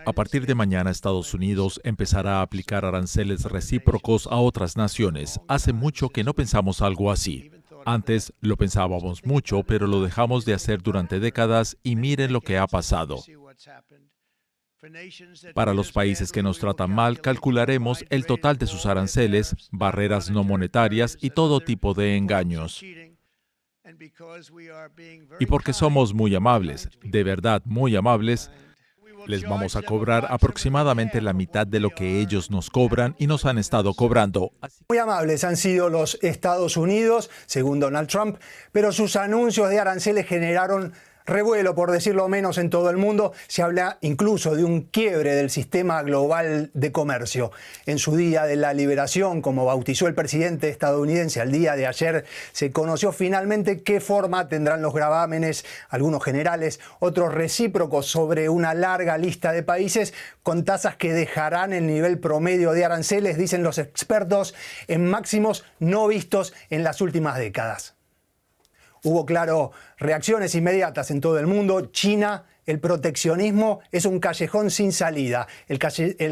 A partir de mañana, Estados Unidos empezará a aplicar aranceles recíprocos a otras naciones. Hace mucho que no pensamos algo así. Antes lo pensábamos mucho, pero lo dejamos de hacer durante décadas y miren lo que ha pasado. Para los países que nos tratan mal, calcularemos el total de sus aranceles, barreras no monetarias y todo tipo de engaños. Y porque somos muy amables, de verdad muy amables, les vamos a cobrar aproximadamente la mitad de lo que ellos nos cobran y nos han estado cobrando. Muy amables han sido los Estados Unidos, según Donald Trump, pero sus anuncios de aranceles generaron revuelo, por decirlo menos, en todo el mundo. Se habla incluso de un quiebre del sistema global de comercio. En su Día de la Liberación, como bautizó el presidente estadounidense al día de ayer, se conoció finalmente qué forma tendrán los gravámenes, algunos generales, otros recíprocos, sobre una larga lista de países con tasas que dejarán el nivel promedio de aranceles, dicen los expertos, en máximos no vistos en las últimas décadas. Hubo, claro, reacciones inmediatas en todo el mundo. China, el proteccionismo es un callejón sin salida. El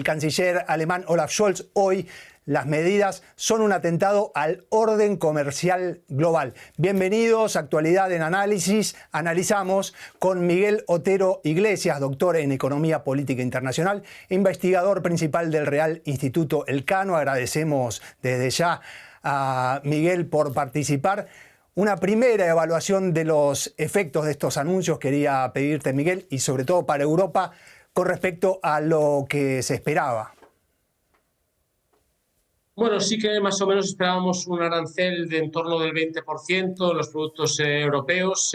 canciller alemán Olaf Scholz, hoy las medidas son un atentado al orden comercial global. Bienvenidos a Actualidad en Análisis. Analizamos con Miguel Otero Iglesias, doctor en Economía Política Internacional, investigador principal del Real Instituto Elcano. Agradecemos desde ya a Miguel por participar. Una primera evaluación de los efectos de estos anuncios quería pedirte, Miguel, y sobre todo para Europa, con respecto a lo que se esperaba. Bueno, sí que más o menos esperábamos un arancel de en torno del 20% de los productos europeos.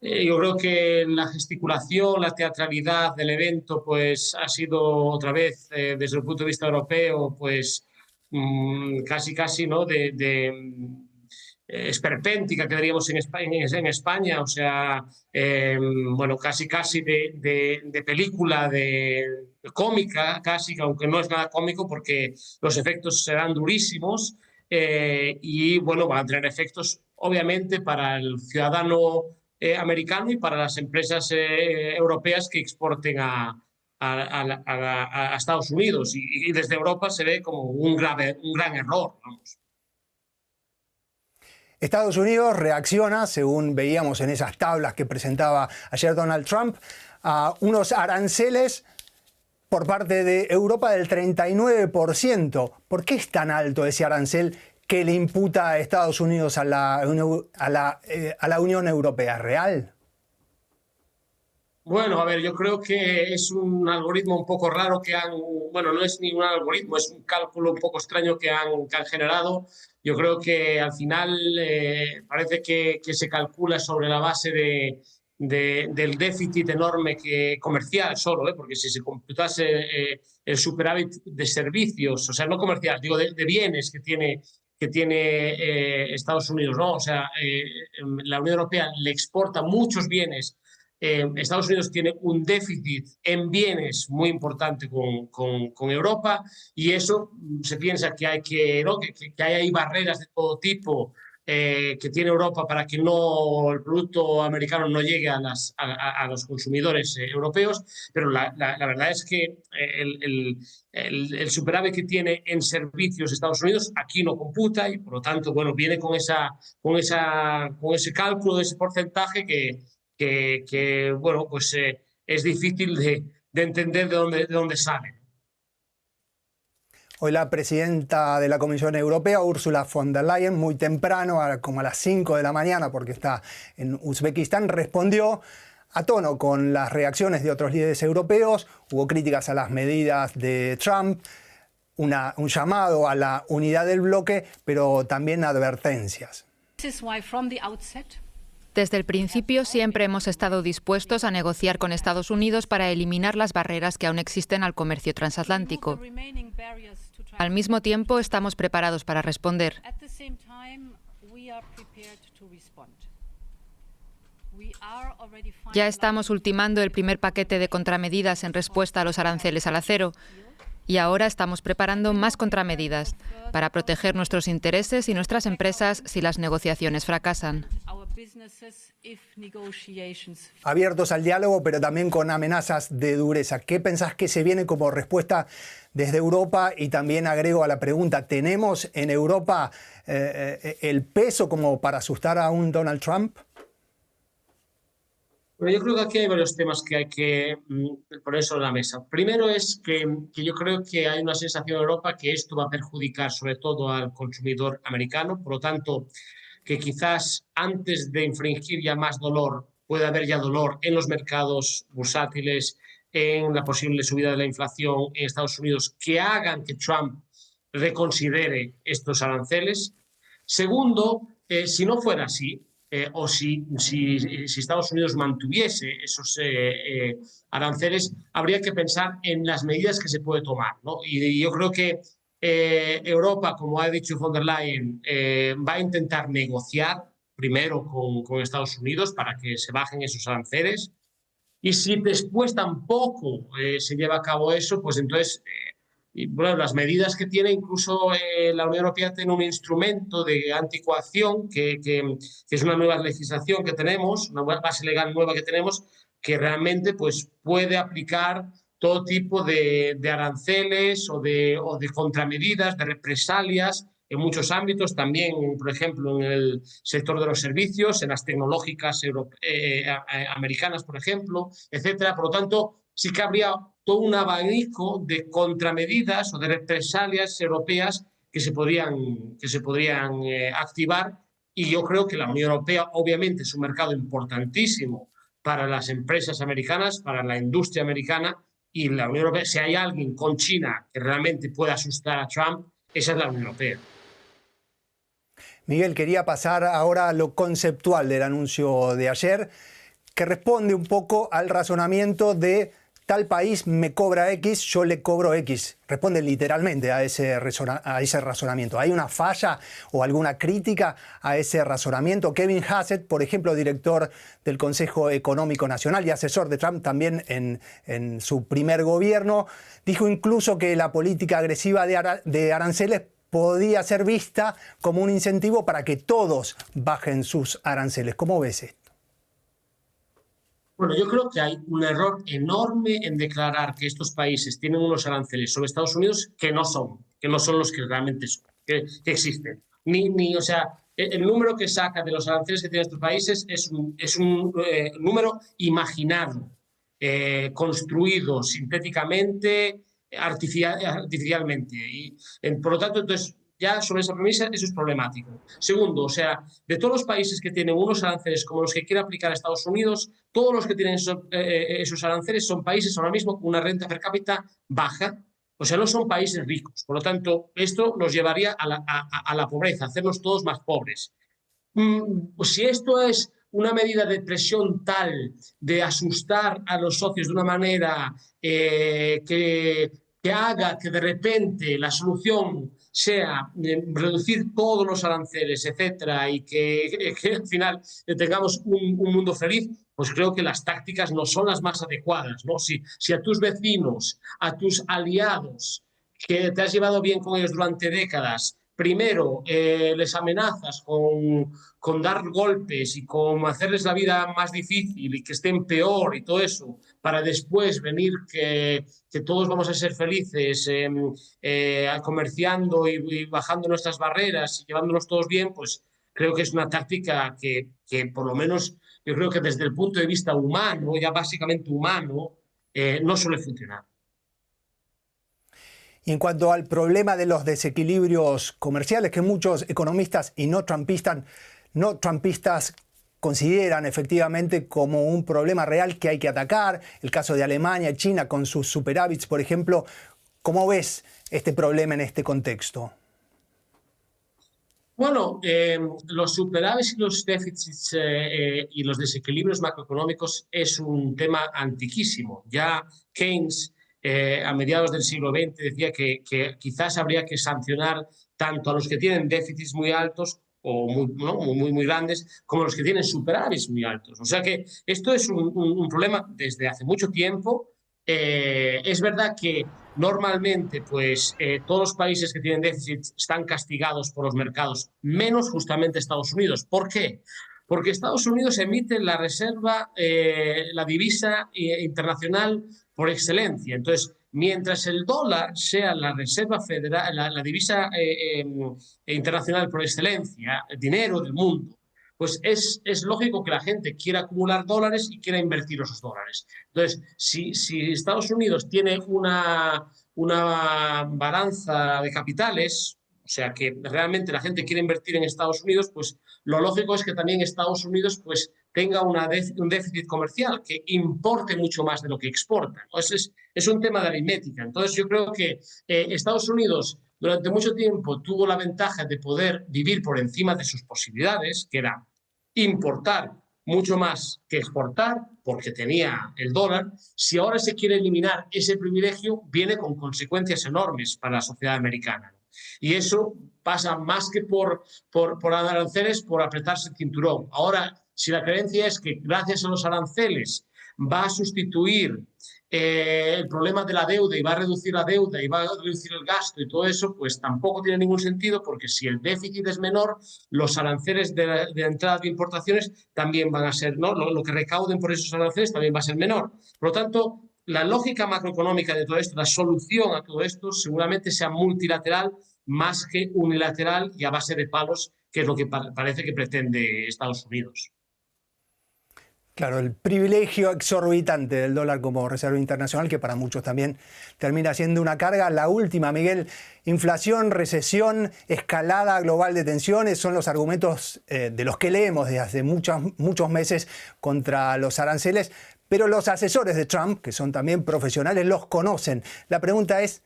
Yo creo que la gesticulación, la teatralidad del evento, pues ha sido otra vez, desde el punto de vista europeo, pues casi, ¿no? Esperpéntica, que diríamos en España, o sea, bueno, casi de película, de cómica, casi, aunque no es nada cómico porque los efectos serán durísimos y, bueno, van a tener efectos, obviamente, para el ciudadano americano y para las empresas europeas que exporten a Estados Unidos. Y desde Europa se ve como un gran error, vamos. Estados Unidos reacciona, según veíamos en esas tablas que presentaba ayer Donald Trump, a unos aranceles por parte de Europa del 39%. ¿Por qué es tan alto ese arancel que le imputa a Estados Unidos a la Unión Europea? ¿Real? Bueno, a ver, yo creo que es un algoritmo un poco raro bueno, no es ningún algoritmo, es un cálculo un poco extraño que han generado. Yo creo que al final parece que se calcula sobre la base del déficit enorme comercial solo, porque si se computase el superávit de servicios, o sea, no comercial, digo de bienes que tiene Estados Unidos, ¿no? O sea, la Unión Europea le exporta muchos bienes. Estados Unidos tiene un déficit en bienes muy importante con Europa y eso se piensa que hay barreras de todo tipo que tiene Europa para que el producto americano no llegue a los consumidores europeos, pero la verdad es que el superávit que tiene en servicios Estados Unidos aquí no computa y por lo tanto, bueno, viene con ese cálculo de ese porcentaje que bueno, pues es difícil de entender de dónde sale. Hoy la presidenta de la Comisión Europea, Ursula von der Leyen, muy temprano, como a las 5 de la mañana, porque está en Uzbekistán, respondió a tono con las reacciones de otros líderes europeos. Hubo críticas a las medidas de Trump, un llamado a la unidad del bloque, pero también advertencias. Desde el principio siempre hemos estado dispuestos a negociar con Estados Unidos para eliminar las barreras que aún existen al comercio transatlántico. Al mismo tiempo, estamos preparados para responder. Ya estamos ultimando el primer paquete de contramedidas en respuesta a los aranceles al acero. Y ahora estamos preparando más contramedidas para proteger nuestros intereses y nuestras empresas si las negociaciones fracasan. Abiertos al diálogo, pero también con amenazas de dureza. ¿Qué pensás que se viene como respuesta desde Europa? Y también agrego a la pregunta, ¿tenemos en Europa el peso como para asustar a un Donald Trump? Bueno, yo creo que aquí hay varios temas que hay que poner sobre la mesa. Primero es que yo creo que hay una sensación en Europa que esto va a perjudicar sobre todo al consumidor americano, por lo tanto, que quizás antes de infringir ya más dolor, puede haber ya dolor en los mercados bursátiles, en la posible subida de la inflación en Estados Unidos, que hagan que Trump reconsidere estos aranceles. Segundo, si no fuera así, o si Estados Unidos mantuviese esos aranceles, habría que pensar en las medidas que se puede tomar, ¿no? Y yo creo que Europa, como ha dicho von der Leyen, va a intentar negociar primero con Estados Unidos para que se bajen esos aranceles. Y si después tampoco se lleva a cabo eso, pues entonces... Y bueno, las medidas que tiene, incluso la Unión Europea tiene un instrumento de anticoacción, que es una nueva legislación que tenemos, una base legal nueva que tenemos, que realmente pues, puede aplicar todo tipo de aranceles o de contramedidas, de represalias en muchos ámbitos, también, por ejemplo, en el sector de los servicios, en las tecnológicas americanas, por ejemplo, etcétera. Por lo tanto, sí que habría todo un abanico de contramedidas o de represalias europeas que se podrían activar, y yo creo que la Unión Europea obviamente es un mercado importantísimo para las empresas americanas, para la industria americana, y la Unión Europea, si hay alguien con China que realmente pueda asustar a Trump, esa es la Unión Europea. Miguel, quería pasar ahora a lo conceptual del anuncio de ayer, que responde un poco al razonamiento de tal país me cobra X, yo le cobro X. Responde literalmente a ese razonamiento. ¿Hay una falla o alguna crítica a ese razonamiento? Kevin Hassett, por ejemplo, director del Consejo Económico Nacional y asesor de Trump también en su primer gobierno, dijo incluso que la política agresiva de aranceles podía ser vista como un incentivo para que todos bajen sus aranceles. ¿Cómo ves esto? Bueno, yo creo que hay un error enorme en declarar que estos países tienen unos aranceles sobre Estados Unidos que no son los que realmente son, que existen. O sea, el número que saca de los aranceles que tienen estos países es un número imaginado, construido sintéticamente, artificialmente. Y, por lo tanto, entonces, ya sobre esa premisa, eso es problemático. Segundo, o sea, de todos los países que tienen unos aranceles como los que quiere aplicar Estados Unidos, todos los que tienen esos aranceles son países ahora mismo con una renta per cápita baja, o sea, no son países ricos. Por lo tanto, esto nos llevaría a la pobreza, a hacernos todos más pobres. Si esto es una medida de presión tal de asustar a los socios de una manera que haga que de repente la solución sea reducir todos los aranceles, etcétera, y que al final tengamos un mundo feliz, pues creo que las tácticas no son las más adecuadas, ¿no? Si a tus vecinos, a tus aliados, que te has llevado bien con ellos durante décadas, primero les amenazas con dar golpes y con hacerles la vida más difícil y que estén peor y todo eso, para después venir que todos vamos a ser felices comerciando y bajando nuestras barreras y llevándonos todos bien, pues creo que es una táctica que por lo menos yo creo que desde el punto de vista humano, ya básicamente humano, no suele funcionar. Y en cuanto al problema de los desequilibrios comerciales que muchos economistas y no trumpistas consideran efectivamente como un problema real que hay que atacar, el caso de Alemania y China con sus superávits, por ejemplo, ¿cómo ves este problema en este contexto? Bueno, los superávits y los déficits y los desequilibrios macroeconómicos es un tema antiquísimo. Ya Keynes, a mediados del siglo XX, decía que quizás habría que sancionar tanto a los que tienen déficits muy altos o muy grandes, como los que tienen superávits muy altos. O sea que esto es un problema desde hace mucho tiempo. Es verdad que normalmente pues, todos los países que tienen déficit están castigados por los mercados, menos justamente Estados Unidos. ¿Por qué? Porque Estados Unidos emite la reserva, la divisa internacional por excelencia. Entonces, mientras el dólar sea la reserva federal, la divisa internacional por excelencia, el dinero del mundo, pues es lógico que la gente quiera acumular dólares y quiera invertir esos dólares. Entonces, si Estados Unidos tiene una balanza de capitales, o sea que realmente la gente quiere invertir en Estados Unidos, pues lo lógico es que también Estados Unidos pues tenga un déficit comercial, que importe mucho más de lo que exporta, ¿no? Es un tema de aritmética. Entonces yo creo que Estados Unidos durante mucho tiempo tuvo la ventaja de poder vivir por encima de sus posibilidades, que era importar mucho más que exportar, porque tenía el dólar. Si ahora se quiere eliminar ese privilegio, viene con consecuencias enormes para la sociedad americana. Y eso pasa más que por aranceles, por apretarse el cinturón. Ahora, si la creencia es que gracias a los aranceles va a sustituir el problema de la deuda y va a reducir la deuda y va a reducir el gasto y todo eso, pues tampoco tiene ningún sentido, porque si el déficit es menor, los aranceles de entrada de importaciones también van a ser, ¿no? Lo que recauden por esos aranceles también va a ser menor. Por lo tanto, la lógica macroeconómica de todo esto, la solución a todo esto, seguramente sea multilateral más que unilateral y a base de palos, que es lo que parece que pretende Estados Unidos. Claro, el privilegio exorbitante del dólar como reserva internacional, que para muchos también termina siendo una carga. La última, Miguel, inflación, recesión, escalada global de tensiones, son los argumentos de los que leemos desde hace muchos meses contra los aranceles, pero los asesores de Trump, que son también profesionales, los conocen. La pregunta es,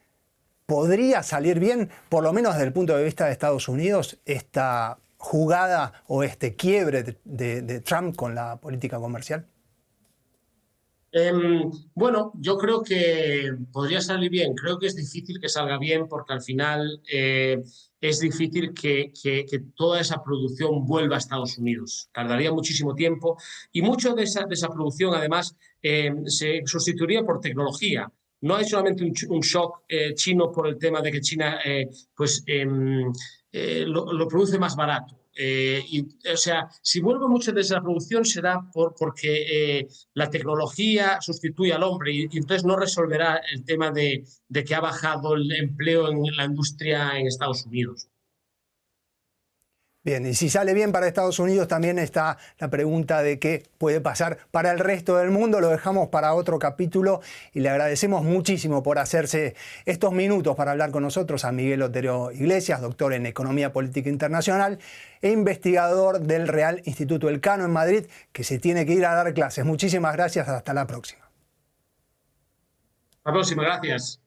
¿podría salir bien, por lo menos desde el punto de vista de Estados Unidos, esta jugada o este quiebre de Trump con la política comercial? Bueno, yo creo que podría salir bien. Creo que es difícil que salga bien, porque al final es difícil que toda esa producción vuelva a Estados Unidos. Tardaría muchísimo tiempo y mucho de esa producción además se sustituiría por tecnología. No hay solamente un shock chino por el tema de que China lo produce más barato. O sea, si vuelve mucho de esa producción será porque la tecnología sustituye al hombre y entonces no resolverá el tema de que ha bajado el empleo en la industria en Estados Unidos. Bien, y si sale bien para Estados Unidos, también está la pregunta de qué puede pasar para el resto del mundo. Lo dejamos para otro capítulo y le agradecemos muchísimo por hacerse estos minutos para hablar con nosotros a Miguel Otero Iglesias, doctor en Economía Política Internacional e investigador del Real Instituto Elcano en Madrid, que se tiene que ir a dar clases. Muchísimas gracias, hasta la próxima. Hasta la próxima, gracias.